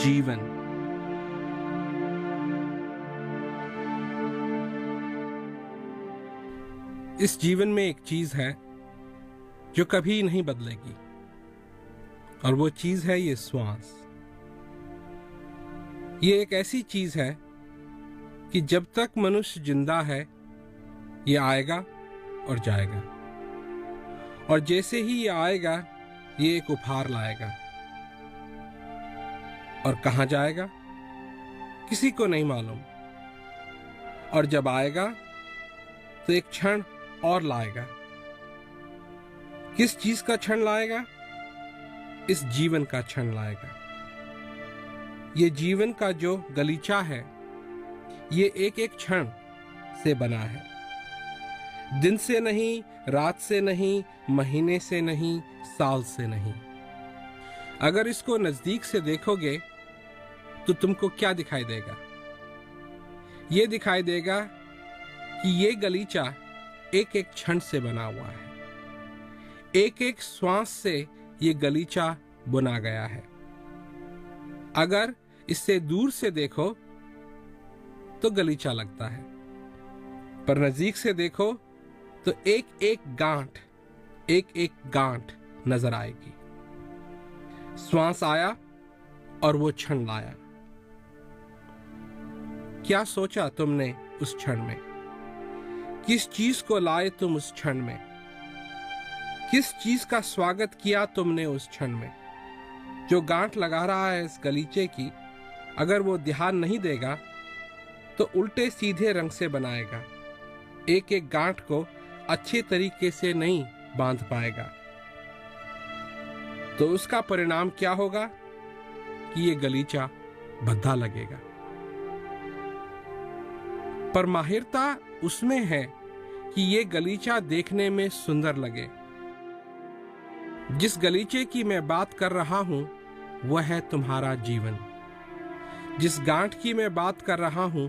जीवन। इस जीवन में एक चीज है जो कभी नहीं बदलेगी, और वो चीज है ये श्वास। ये एक ऐसी चीज है कि जब तक मनुष्य जिंदा है ये आएगा और जाएगा, और जैसे ही ये आएगा ये एक उपहार लाएगा, और कहां जाएगा किसी को नहीं मालूम। और जब आएगा तो एक क्षण और लाएगा। किस चीज का क्षण लाएगा? इस जीवन का क्षण लाएगा। ये जीवन का जो गलीचा है ये एक एक क्षण से बना है। दिन से नहीं, रात से नहीं, महीने से नहीं, साल से नहीं। अगर इसको नजदीक से देखोगे तो तुमको क्या दिखाई देगा? ये दिखाई देगा कि ये गलीचा एक एक क्षण से बना हुआ है। एक एक श्वास से ये गलीचा बुना गया है। अगर इससे दूर से देखो तो गलीचा लगता है, पर नजदीक से देखो तो एक एक गांठ नजर आएगी। श्वास आया और वो क्षण लाया। क्या सोचा तुमने उस क्षण में? किस चीज को लाए तुम उस क्षण में? किस चीज का स्वागत किया तुमने उस क्षण में? जो गांठ लगा रहा है इस गलीचे की, अगर वो ध्यान नहीं देगा तो उल्टे सीधे रंग से बनाएगा। एक एक गांठ को अच्छे तरीके से नहीं बांध पाएगा, तो उसका परिणाम क्या होगा कि ये गलीचा भद्दा लगेगा। पर माहिरता उसमें है कि ये गलीचा देखने में सुंदर लगे। जिस गलीचे की मैं बात कर रहा हूं वह है तुम्हारा जीवन। जिस गांठ की मैं बात कर रहा हूं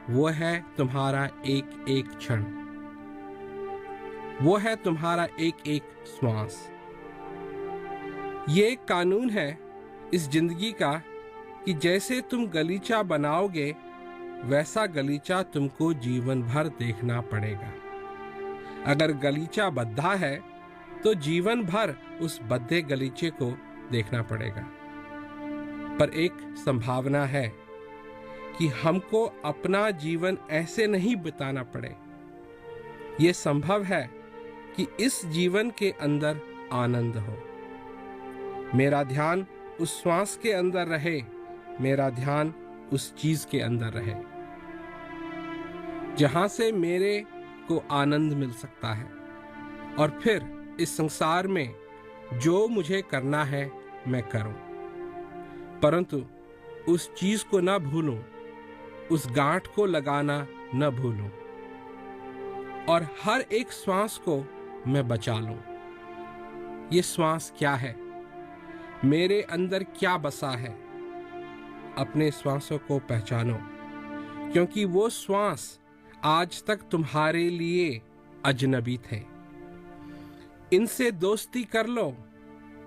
वो है तुम्हारा एक एक क्षण, वो है तुम्हारा एक एक श्वास। ये एक कानून है इस जिंदगी का कि जैसे तुम गलीचा बनाओगे वैसा गलीचा तुमको जीवन भर देखना पड़ेगा। अगर गलीचा बद्धा है तो जीवन भर उस बद्धे गलीचे को देखना पड़ेगा। पर एक संभावना है कि हमको अपना जीवन ऐसे नहीं बिताना पड़े। ये संभव है कि इस जीवन के अंदर आनंद हो। मेरा ध्यान उस श्वास के अंदर रहे, मेरा ध्यान उस चीज के अंदर रहे जहां से मेरे को आनंद मिल सकता है। और फिर इस संसार में जो मुझे करना है मैं करूं, परंतु उस चीज को ना भूलूं, उस गांठ को लगाना न भूलूं, और हर एक श्वास को मैं बचा लूं। ये श्वास क्या है? मेरे अंदर क्या बसा है? अपने श्वासों को पहचानो, क्योंकि वो श्वास आज तक तुम्हारे लिए अजनबी थे। इनसे दोस्ती कर लो,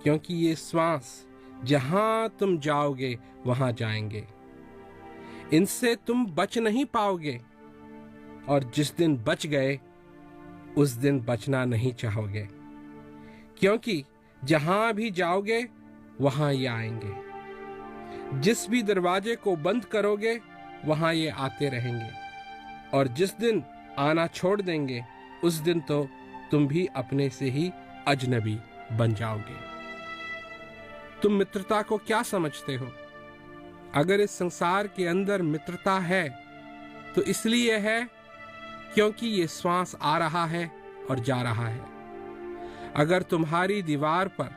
क्योंकि ये श्वास जहां तुम जाओगे वहां जाएंगे। इनसे तुम बच नहीं पाओगे, और जिस दिन बच गए उस दिन बचना नहीं चाहोगे, क्योंकि जहां भी जाओगे वहां ये आएंगे। जिस भी दरवाजे को बंद करोगे वहां ये आते रहेंगे, और जिस दिन आना छोड़ देंगे उस दिन तो तुम भी अपने से ही अजनबी बन जाओगे। तुम मित्रता को क्या समझते हो? अगर इस संसार के अंदर मित्रता है तो इसलिए है क्योंकि ये श्वास आ रहा है और जा रहा है। अगर तुम्हारी दीवार पर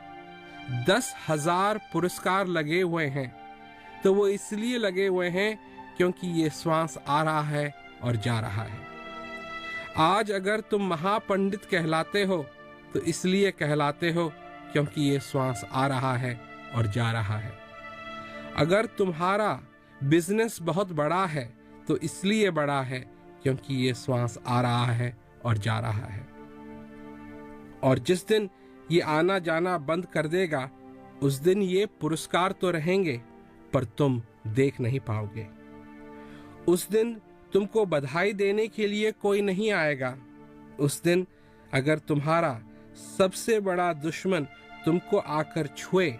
10,000 पुरस्कार लगे हुए हैं तो वो इसलिए लगे हुए हैं क्योंकि ये श्वास आ रहा है और जा रहा है। आज अगर तुम महापंडित कहलाते हो तो इसलिए कहलाते हो क्योंकि ये श्वास आ रहा है और जा रहा है। अगर तुम्हारा बिजनेस बहुत बड़ा है तो इसलिए बड़ा है क्योंकि ये श्वास आ रहा है और जा रहा है। और जिस दिन ये आना जाना बंद कर देगा उस दिन ये पुरस्कार तो रहेंगे पर तुम देख नहीं पाओगे। उस दिन तुमको बधाई देने के लिए कोई नहीं आएगा। उस दिन अगर तुम्हारा सबसे बड़ा दुश्मन तुमको आकर छुए,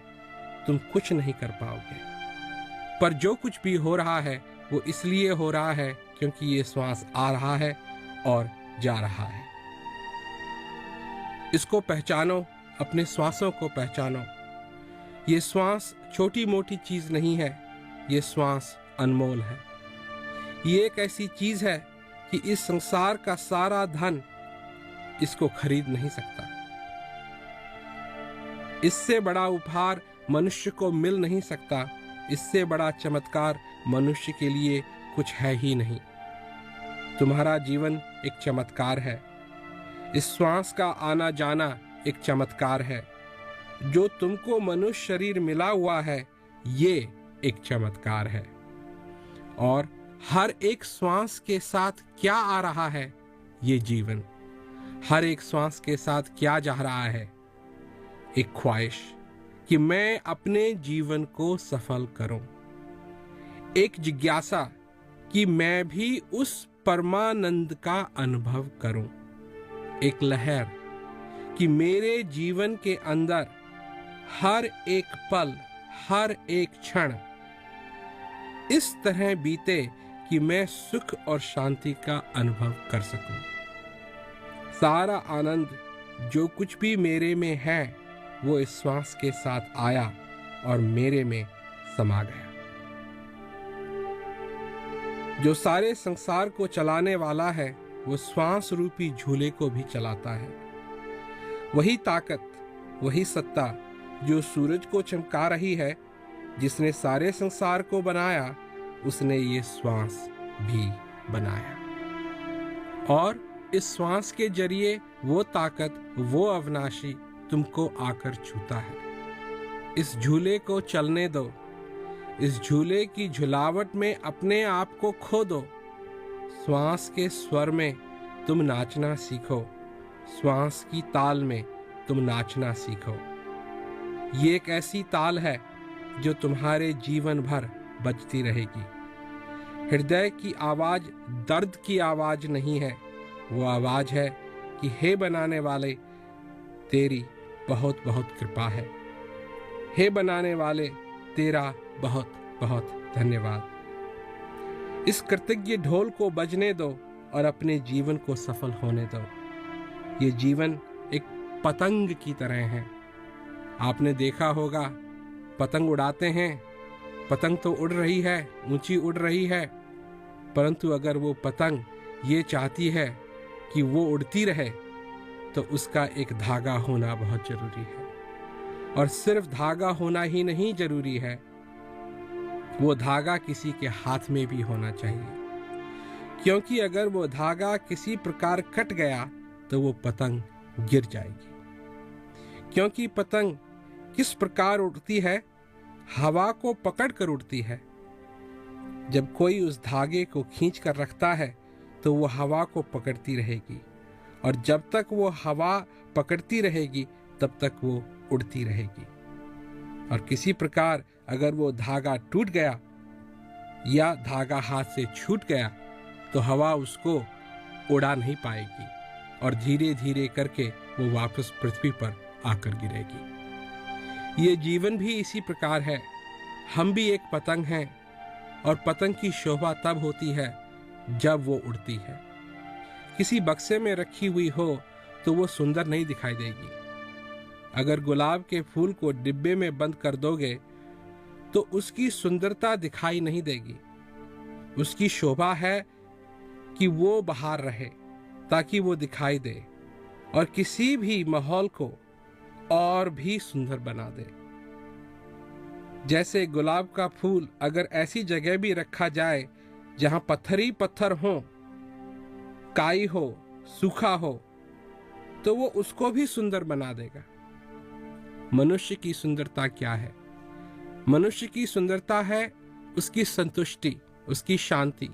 तुम कुछ नहीं कर पाओगे। पर जो कुछ भी हो रहा है वो इसलिए हो रहा है क्योंकि ये श्वास आ रहा है और जा रहा है। इसको पहचानो, अपने श्वासों को पहचानो। ये श्वास छोटी मोटी चीज नहीं है, ये श्वास अनमोल है। ये एक ऐसी चीज है कि इस संसार का सारा धन इसको खरीद नहीं सकता। इससे बड़ा उपहार मनुष्य को मिल नहीं सकता। इससे बड़ा चमत्कार मनुष्य के लिए कुछ है ही नहीं। तुम्हारा जीवन एक चमत्कार है। इस श्वास का आना जाना एक चमत्कार है। जो तुमको मनुष्य शरीर मिला हुआ है, ये एक चमत्कार है। और हर एक श्वास के साथ क्या आ रहा है? ये जीवन। हर एक श्वास के साथ क्या जा रहा है? एक ख्वाहिश कि मैं अपने जीवन को सफल करूं। एक जिज्ञासा कि मैं भी उस परमानंद का अनुभव करूं। एक लहर कि मेरे जीवन के अंदर हर एक पल, हर एक क्षण इस तरह बीते कि मैं सुख और शांति का अनुभव कर सकूं। सारा आनंद जो कुछ भी मेरे में है वो इस श्वास के साथ आया और मेरे में समा गया। जो सारे संसार को चलाने वाला है वो श्वास रूपी झूले को भी चलाता है। वही ताकत, वही सत्ता जो सूरज को चमका रही है, जिसने सारे संसार को बनाया, उसने ये श्वास भी बनाया। और इस श्वास के जरिए वो ताकत, वो अविनाशी तुमको आकर छूता है। इस झूले को चलने दो। इस झूले की झुलावट में अपने आप को खो दो। श्वास के स्वर में तुम नाचना सीखो। श्वास की ताल में तुम नाचना सीखो। ये एक ऐसी ताल है जो तुम्हारे जीवन भर बजती रहेगी। हृदय की आवाज दर्द की आवाज नहीं है, वो आवाज है कि हे बनाने वाले, तेरी बहुत बहुत कृपा है। हे बनाने वाले, तेरा बहुत बहुत धन्यवाद। इस कृतज्ञ ढोल को बजने दो और अपने जीवन को सफल होने दो। ये जीवन एक पतंग की तरह है। आपने देखा होगा, पतंग उड़ाते हैं, पतंग तो उड़ रही है, ऊंची उड़ रही है, परंतु अगर वो पतंग ये चाहती है कि वो उड़ती रहे तो उसका एक धागा होना बहुत जरूरी है। और सिर्फ धागा होना ही नहीं जरूरी है, वो धागा किसी के हाथ में भी होना चाहिए। क्योंकि अगर वो धागा किसी प्रकार कट गया तो वो पतंग गिर जाएगी। क्योंकि पतंग किस प्रकार उड़ती है? हवा को पकड़ कर उड़ती है। जब कोई उस धागे को खींच कर रखता है तो वो हवा को पकड़ती रहेगी, और जब तक वो हवा पकड़ती रहेगी तब तक वो उड़ती रहेगी। और किसी प्रकार अगर वो धागा टूट गया या धागा हाथ से छूट गया तो हवा उसको उड़ा नहीं पाएगी और धीरे धीरे करके वो वापस पृथ्वी पर आकर गिरेगी। ये जीवन भी इसी प्रकार है। हम भी एक पतंग हैं और पतंग की शोभा तब होती है जब वो उड़ती है। किसी बक्से में रखी हुई हो तो वो सुंदर नहीं दिखाई देगी। अगर गुलाब के फूल को डिब्बे में बंद कर दोगे तो उसकी सुंदरता दिखाई नहीं देगी। उसकी शोभा है कि वो बाहर रहे ताकि वो दिखाई दे और किसी भी माहौल को और भी सुंदर बना दे। जैसे गुलाब का फूल अगर ऐसी जगह भी रखा जाए जहां पत्थर ही पत्थर हो, काई हो, सूखा हो, तो वो उसको भी सुंदर बना देगा। मनुष्य की सुंदरता क्या है? मनुष्य की सुंदरता है उसकी संतुष्टि, उसकी शांति।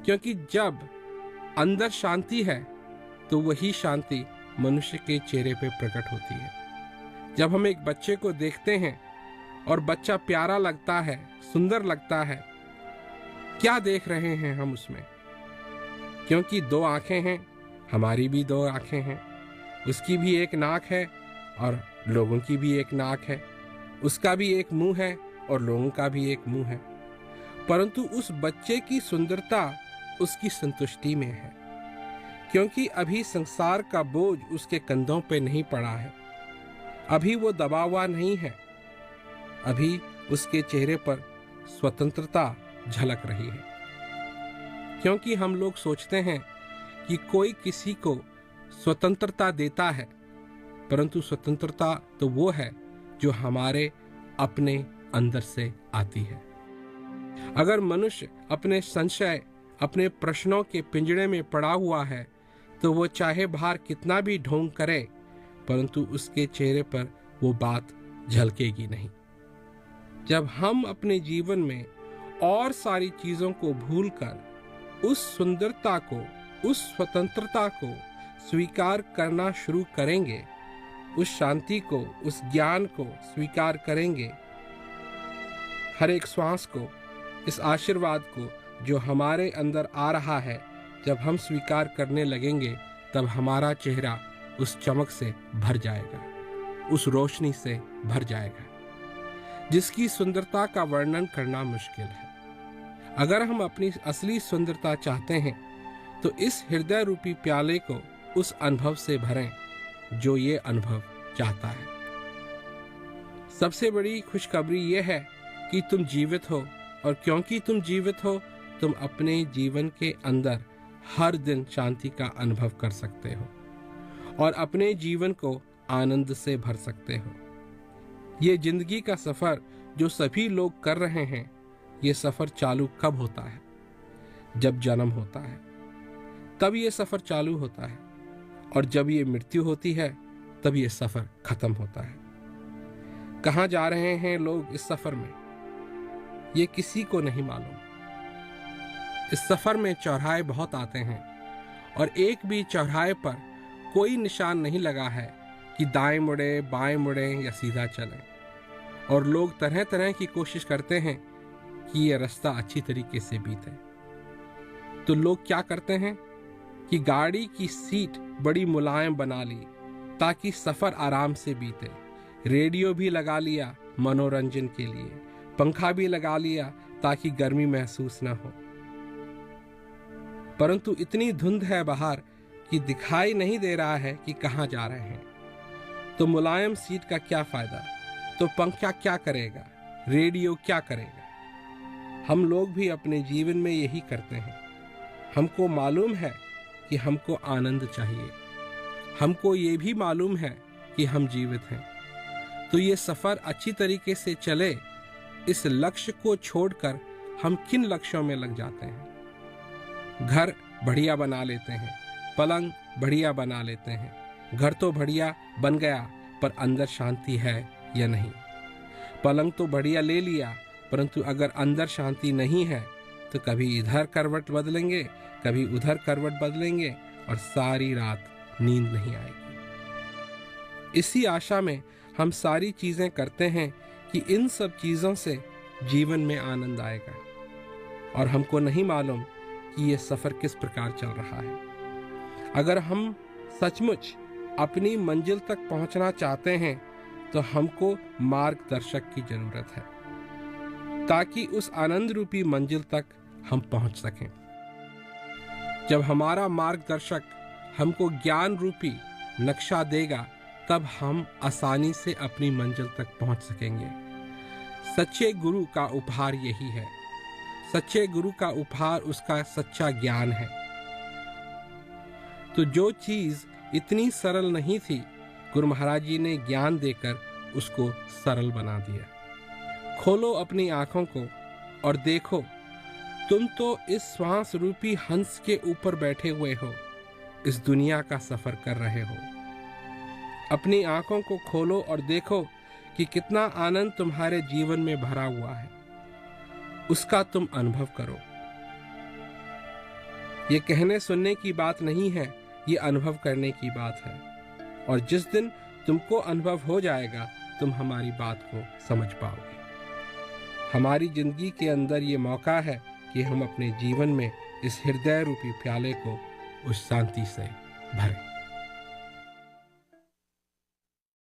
क्योंकि जब अंदर शांति है तो वही शांति मनुष्य के चेहरे पे प्रकट होती है। जब हम एक बच्चे को देखते हैं और बच्चा प्यारा लगता है, सुंदर लगता है। क्या देख रहे हैं हम उसमें? क्योंकि 2 आंखें हैं, हमारी भी 2 आंखें हैं, उसकी भी एक नाक है और लोगों की भी एक नाक है, उसका भी एक मुंह है और लोगों का भी एक मुंह है। परंतु उस बच्चे की सुंदरता उसकी संतुष्टि में है, क्योंकि अभी संसार का बोझ उसके कंधों पे नहीं पड़ा है, अभी वो दबा हुआ नहीं है, अभी उसके चेहरे पर स्वतंत्रता झलक रही है। क्योंकि हम लोग सोचते हैं कि कोई किसी को स्वतंत्रता देता है, परंतु स्वतंत्रता तो वो है जो हमारे अपने अंदर से आती है। अगर मनुष्य अपने संशय, अपने प्रश्नों के पिंजड़े में पड़ा हुआ है, तो वो चाहे बाहर कितना भी ढोंग करे, परंतु उसके चेहरे पर वो बात झलकेगी नहीं। जब हम अपने जीवन में और सारी चीजों को भूलकर उस सुंदरता को, उस स्वतंत्रता को स्वीकार करना शुरू करेंगे, उस शांति को, उस ज्ञान को स्वीकार करेंगे, हर एक श्वास को, इस आशीर्वाद को जो हमारे अंदर आ रहा है, जब हम स्वीकार करने लगेंगे, तब हमारा चेहरा उस चमक से भर जाएगा, उस रोशनी से भर जाएगा, जिसकी सुंदरता का वर्णन करना मुश्किल है। अगर हम अपनी असली सुंदरता चाहते हैं, तो इस हृदय रूपी प्याले को उस अनुभव से भरें जो ये अनुभव चाहता है। सबसे बड़ी खुशखबरी यह है कि तुम जीवित हो, और क्योंकि तुम जीवित हो, तुम अपने जीवन के अंदर हर दिन शांति का अनुभव कर सकते हो और अपने जीवन को आनंद से भर सकते हो। ये जिंदगी का सफर जो सभी लोग कर रहे हैं, ये सफर चालू कब होता है? जब जन्म होता है, तब ये सफर चालू होता है, और जब ये मृत्यु होती है, तब ये सफर खत्म होता है। कहाँ जा रहे हैं लोग इस सफर में, ये किसी को नहीं मालूम। इस सफर में चौराहे बहुत आते हैं, और एक भी चौराहे पर कोई निशान नहीं लगा है कि दाएं मुड़े, बाएं मुड़े या सीधा चलें। और लोग तरह तरह की कोशिश करते हैं कि ये रास्ता अच्छी तरीके से बीते। तो लोग क्या करते हैं कि गाड़ी की सीट बड़ी मुलायम बना ली ताकि सफर आराम से बीते। रेडियो भी लगा लिया मनोरंजन के लिए, पंखा भी लगा लिया ताकि गर्मी महसूस न हो। परंतु इतनी धुंध है बाहर कि दिखाई नहीं दे रहा है कि कहाँ जा रहे हैं। तो मुलायम सीट का क्या फायदा? तो पंखा क्या करेगा? रेडियो क्या करेगा? हम लोग भी अपने जीवन में यही करते हैं। हमको मालूम है कि हमको आनंद चाहिए, हमको ये भी मालूम है कि हम जीवित हैं। तो ये सफर अच्छी तरीके से चले, इस लक्ष्य को छोड़कर हम किन लक्ष्यों में लग जाते हैं? घर बढ़िया बना लेते हैं, पलंग बढ़िया बना लेते हैं। घर तो बढ़िया बन गया, पर अंदर शांति है या नहीं? पलंग तो बढ़िया ले लिया, परंतु अगर अंदर शांति नहीं है, तो कभी इधर करवट बदलेंगे, कभी उधर करवट बदलेंगे, और सारी रात नींद नहीं आएगी। इसी आशा में हम सारी चीजें करते हैं कि इन सब चीजों से जीवन में आनंद आएगा, और हमको नहीं मालूम कि ये सफर किस प्रकार चल रहा है। अगर हम सचमुच अपनी मंजिल तक पहुंचना चाहते हैं, तो हमको मार्गदर्शक की जरूरत है, ताकि उस आनंद रूपी मंजिल तक हम पहुंच सकें। जब हमारा मार्गदर्शक हमको ज्ञान रूपी नक्शा देगा, तब हम आसानी से अपनी मंजिल तक पहुंच सकेंगे। सच्चे गुरु का उपहार यही है। सच्चे गुरु का उपहार उसका सच्चा ज्ञान है। तो जो चीज इतनी सरल नहीं थी, गुरु महाराज जी ने ज्ञान देकर उसको सरल बना दिया। खोलो अपनी आंखों को और देखो, तुम तो इस श्वास रूपी हंस के ऊपर बैठे हुए हो, इस दुनिया का सफर कर रहे हो। अपनी आंखों को खोलो और देखो कि कितना आनंद तुम्हारे जीवन में भरा हुआ है, उसका तुम अनुभव करो। ये कहने सुनने की बात नहीं है, ये अनुभव करने की बात है। और जिस दिन तुमको अनुभव हो जाएगा, तुम हमारी बात को समझ पाओगे। हमारी जिंदगी के अंदर ये मौका है कि हम अपने जीवन में इस हृदय रूपी प्याले को उस शांति से भरें।